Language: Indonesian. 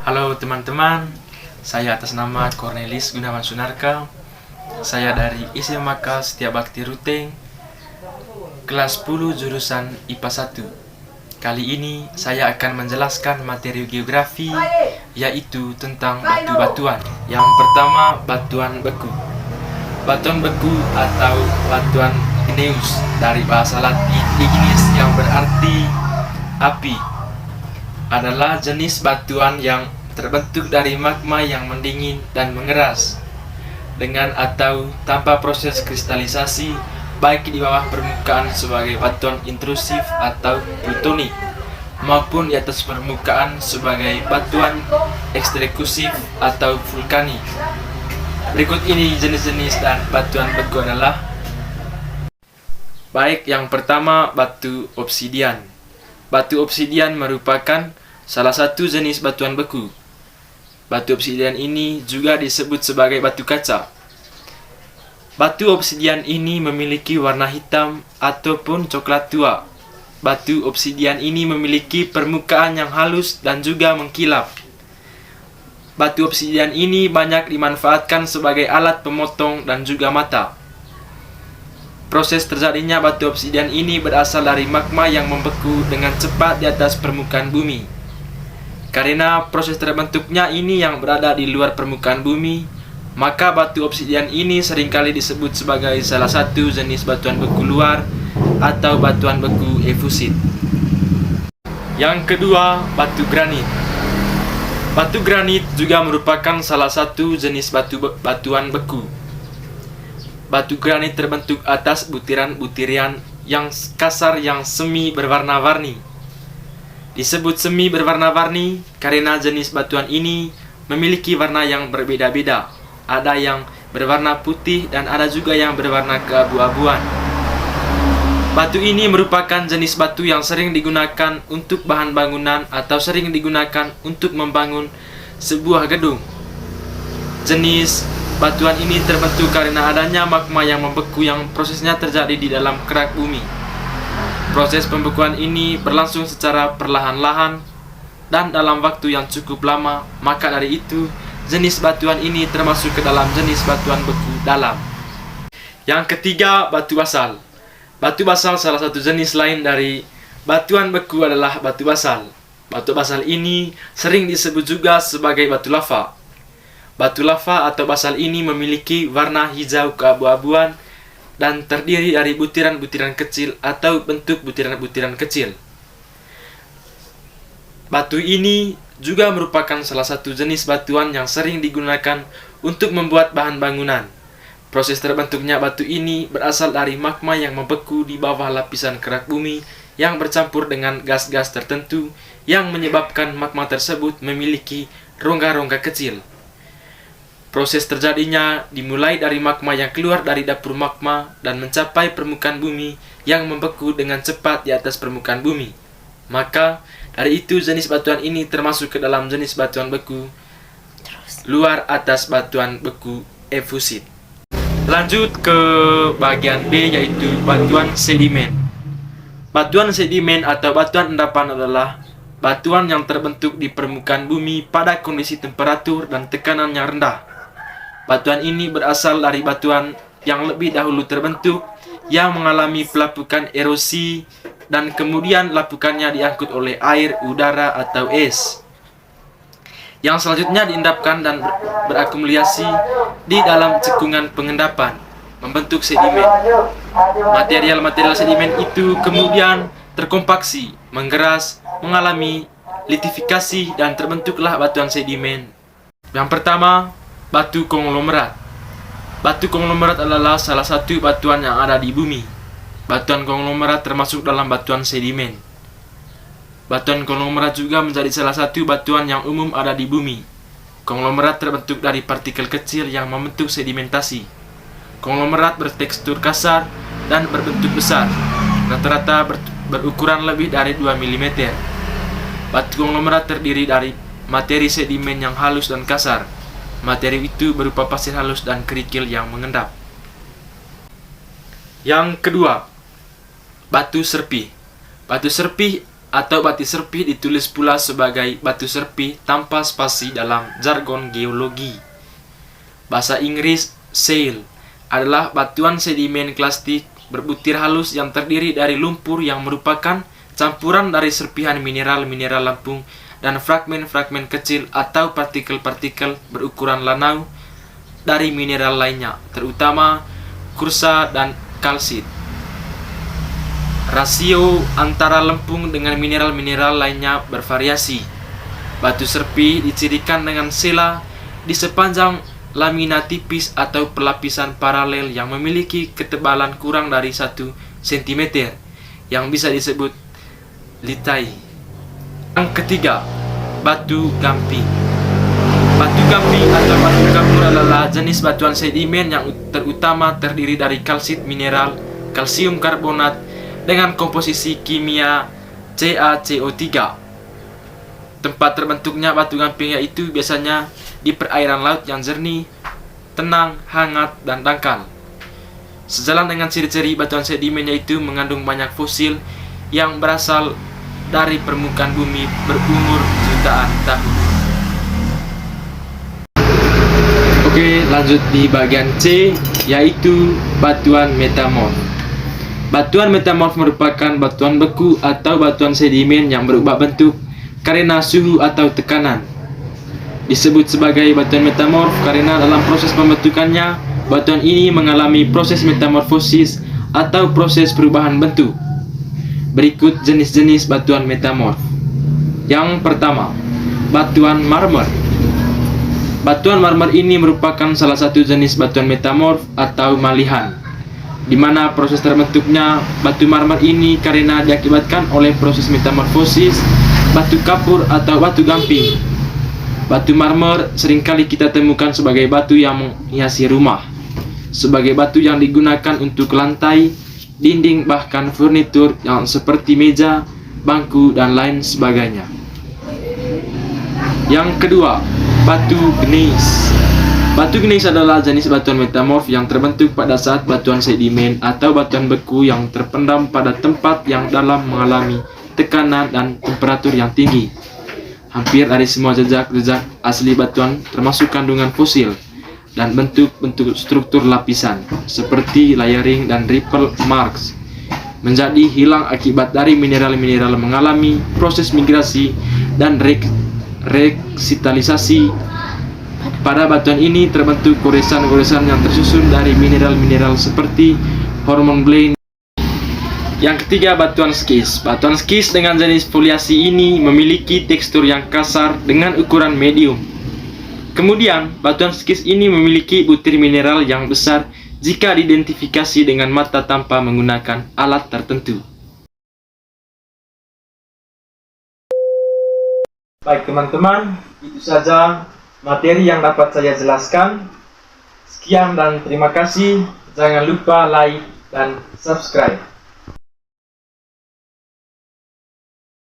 Halo teman-teman, saya atas nama Cornelis Gunawan Sunarka. Saya dari SMA Setia Bakti Ruteng, kelas 10 jurusan IPA 1. Kali ini saya akan menjelaskan materi geografi, yaitu tentang batu-batuan. Yang pertama, batuan beku. Batuan beku atau batuan igneous dari bahasa Latin ignis yang berarti api adalah jenis batuan yang terbentuk dari magma yang mendingin dan mengeras dengan atau tanpa proses kristalisasi, baik di bawah permukaan sebagai batuan intrusif atau plutonik maupun di atas permukaan sebagai batuan ekstrusif atau vulkanik. Berikut ini jenis-jenis dan batuan beku adalah: baik, yang pertama, batu obsidian. Batu obsidian merupakan salah satu jenis batuan beku. Batu obsidian ini juga disebut sebagai batu kaca. Batu obsidian ini memiliki warna hitam ataupun coklat tua. Batu obsidian ini memiliki permukaan yang halus dan juga mengkilap. Batu obsidian ini banyak dimanfaatkan sebagai alat pemotong dan juga mata. Proses terjadinya batu obsidian ini berasal dari magma yang membeku dengan cepat di atas permukaan bumi. Karena proses terbentuknya ini yang berada di luar permukaan bumi, maka batu obsidian ini seringkali disebut sebagai salah satu jenis batuan beku luar atau batuan beku efusit. Yang kedua, batu granit. Batu granit juga merupakan salah satu jenis batuan beku. Batu granit terbentuk atas butiran-butiran yang kasar yang semi berwarna-warni. Disebut semi berwarna-warni karena jenis batuan ini memiliki warna yang berbeda-beda. Ada yang berwarna putih dan ada juga yang berwarna keabu-abuan. Batu ini merupakan jenis batu yang sering digunakan untuk bahan bangunan atau sering digunakan untuk membangun sebuah gedung. Jenis batuan ini terbentuk karena adanya magma yang membeku yang prosesnya terjadi di dalam kerak bumi. Proses pembekuan ini berlangsung secara perlahan-lahan dan dalam waktu yang cukup lama, maka dari itu jenis batuan ini termasuk ke dalam jenis batuan beku dalam. Yang ketiga, batu basal. Batu basal salah satu jenis lain dari batuan beku adalah batu basal. Batu basal ini sering disebut juga sebagai batu lava. Batu lava atau basal ini memiliki warna hijau keabu-abuan dan terdiri dari butiran-butiran kecil atau bentuk butiran-butiran kecil. Batu ini juga merupakan salah satu jenis batuan yang sering digunakan untuk membuat bahan bangunan. Proses terbentuknya batu ini berasal dari magma yang membeku di bawah lapisan kerak bumi yang bercampur dengan gas-gas tertentu yang menyebabkan magma tersebut memiliki rongga-rongga kecil. Proses terjadinya dimulai dari magma yang keluar dari dapur magma dan mencapai permukaan bumi yang membeku dengan cepat di atas permukaan bumi. Maka dari itu jenis batuan ini termasuk ke dalam jenis batuan beku luar atas batuan beku efusit. Lanjut ke bagian B, yaitu batuan sedimen. Batuan sedimen atau batuan endapan adalah batuan yang terbentuk di permukaan bumi pada kondisi temperatur dan tekanan yang rendah. Batuan ini berasal dari batuan yang lebih dahulu terbentuk yang mengalami pelapukan erosi dan kemudian lapukannya diangkut oleh air, udara, atau es, yang selanjutnya diendapkan dan berakumulasi di dalam cekungan pengendapan, membentuk sedimen. Material-material sedimen itu kemudian terkompaksi, menggeras, mengalami litifikasi, dan terbentuklah batuan sedimen. Yang pertama, batu konglomerat. Batu konglomerat adalah salah satu batuan yang ada di bumi. Batuan konglomerat termasuk dalam batuan sedimen. Batuan konglomerat juga menjadi salah satu batuan yang umum ada di bumi. Konglomerat terbentuk dari partikel kecil yang membentuk sedimentasi. Konglomerat bertekstur kasar dan berbentuk besar, rata-rata berukuran lebih dari 2 mm. Batu konglomerat terdiri dari materi sedimen yang halus dan kasar. Materi itu berupa pasir halus dan kerikil yang mengendap. Yang kedua, batu serpih. Batu serpih atau batu serpih ditulis pula sebagai batu serpih tanpa spasi dalam jargon geologi. Bahasa Inggris shale adalah batuan sedimen klastik berbutir halus yang terdiri dari lumpur yang merupakan campuran dari serpihan mineral-mineral lempung dan fragmen-fragmen kecil atau partikel-partikel berukuran lanau dari mineral lainnya, terutama kursa dan kalsit. Rasio antara lempung dengan mineral-mineral lainnya bervariasi. Batu serpih dicirikan dengan sela di sepanjang lamina tipis atau pelapisan paralel yang memiliki ketebalan kurang dari 1 cm yang bisa disebut litai. Yang ketiga, batu gamping. Batu gamping atau batu kapur adalah jenis batuan sedimen yang terutama terdiri dari kalsit mineral, kalsium karbonat dengan komposisi kimia CaCO3. Tempat terbentuknya batu gamping yaitu biasanya di perairan laut yang jernih, tenang, hangat, dan dangkal. Sejalan dengan ciri-ciri batuan sedimen yaitu mengandung banyak fosil yang berasal dari permukaan bumi berumur jutaan tahun. Oke, lanjut di bagian C, yaitu batuan metamorf. Batuan metamorf merupakan batuan beku atau batuan sedimen yang berubah bentuk karena suhu atau tekanan. Disebut sebagai batuan metamorf karena dalam proses pembentukannya, batuan ini mengalami proses metamorfosis atau proses perubahan bentuk. Berikut jenis-jenis batuan metamorf. Yang pertama, batuan marmer. Batuan marmer ini merupakan salah satu jenis batuan metamorf atau malihan, di mana proses terbentuknya batu marmer ini karena diakibatkan oleh proses metamorfosis batu kapur atau batu gamping. Batu marmer seringkali kita temukan sebagai batu yang menghiasi rumah, sebagai batu yang digunakan untuk lantai, dinding, bahkan furnitur yang seperti meja, bangku, dan lain sebagainya. Yang kedua, batu gneiss. Batu gneiss adalah jenis batuan metamorf yang terbentuk pada saat batuan sedimen atau batuan beku yang terpendam pada tempat yang dalam mengalami tekanan dan temperatur yang tinggi. Hampir dari semua jejak-jejak asli batuan termasuk kandungan fosil dan bentuk-bentuk struktur lapisan seperti layering dan ripple marks menjadi hilang akibat dari mineral-mineral mengalami proses migrasi dan reksitalisasi. Pada batuan ini terbentuk goresan-goresan yang tersusun dari mineral-mineral seperti hormon Blaine. Yang ketiga, batuan skis. Batuan skis dengan jenis foliasi ini memiliki tekstur yang kasar dengan ukuran medium. Kemudian, batuan skis ini memiliki butir mineral yang besar jika diidentifikasi dengan mata tanpa menggunakan alat tertentu. Baik teman-teman, itu saja materi yang dapat saya jelaskan. Sekian dan terima kasih. Jangan lupa like dan subscribe.